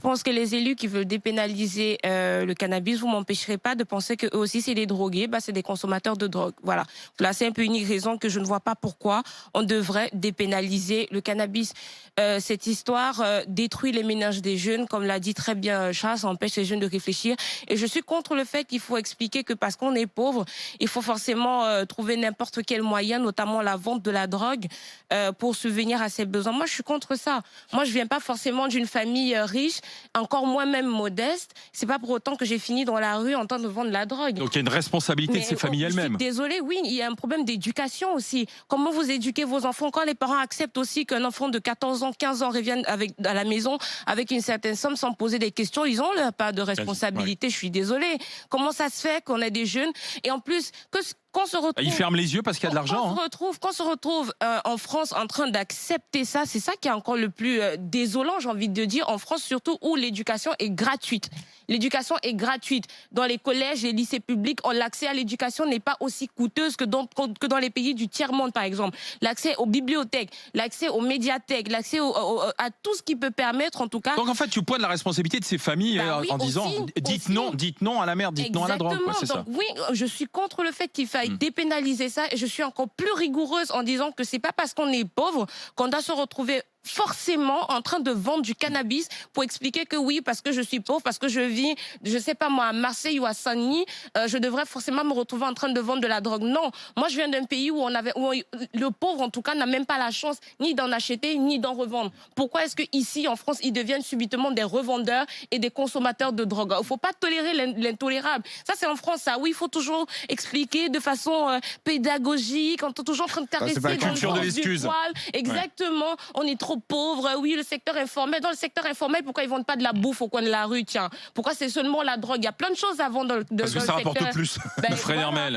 pense que les élus qui veulent dépénaliser le cannabis, vous m'empêcherez pas de penser que eux aussi c'est des drogués, c'est des consommateurs de drogue. Voilà. Là, c'est un peu une raison que je ne vois pas pourquoi on devrait dépénaliser le cannabis. Cette histoire détruit les ménages des jeunes, comme l'a dit très bien Charles, ça empêche les jeunes de réfléchir. Et je suis contre le fait qu'il faut expliquer que parce qu'on est pauvre, il faut forcément trouver n'importe quel moyen, notamment la vente de la drogue, pour subvenir à ses besoins. Moi, je suis contre ça. Moi, je viens pas forcément d'une famille riche, encore moins même modeste. C'est pas pour autant que j'ai fini dans la rue en train de vendre la drogue. Donc il y a une responsabilité de ces familles elles-mêmes. Désolée, oui, il y a un problème d'éducation aussi. Comment vous éduquez vos enfants quand les parents acceptent aussi qu'un enfant de 14 ans, 15 ans revienne à la maison avec une certaine somme sans poser des questions, ils ont leur part de responsabilité. Ouais. Je suis désolée. Comment ça se fait qu'on ait des jeunes et en plus qu'on se retrouve, ils ferment les yeux parce qu'il y a de l'argent. Qu'on se retrouve en France en train d'accepter ça, c'est ça qui est encore le plus désolant, j'ai envie de dire, en France surtout où l'éducation est gratuite. L'éducation est gratuite. Dans les collèges, les lycées publics, l'accès à l'éducation n'est pas aussi coûteuse que dans les pays du tiers-monde, par exemple. L'accès aux bibliothèques, l'accès aux médiathèques, l'accès à tout ce qui peut permettre, en tout cas... Donc en fait, tu pointes la responsabilité de ces familles oui, en disant dites non à la merde, dites non à la drogue. C'est ça. Oui, je suis contre le fait qu'il faille dépénaliser ça et je suis encore plus rigoureuse en disant que c'est pas parce qu'on est pauvre qu'on doit se retrouver forcément en train de vendre du cannabis pour expliquer que oui, parce que je suis pauvre, parce que je vis, je sais pas moi, à Marseille ou à Saint-Denis, je devrais forcément me retrouver en train de vendre de la drogue. Non, moi je viens d'un pays où le pauvre en tout cas n'a même pas la chance ni d'en acheter ni d'en revendre. Pourquoi est-ce que ici en France ils deviennent subitement des revendeurs et des consommateurs de drogue? Il faut pas tolérer l'intolérable. Ça c'est en France, ça. Oui, il faut toujours expliquer de façon pédagogique, on est toujours en train de caresser dans le sens du poil. Exactement. On est trop pauvres, oui, le secteur informel. Dans le secteur informel, pourquoi ils vendent pas de la bouffe au coin de la rue, tiens? Pourquoi c'est seulement la drogue? Il y a plein de choses à vendre dans le secteur. Parce que ça rapporte plus, Fred Hermel.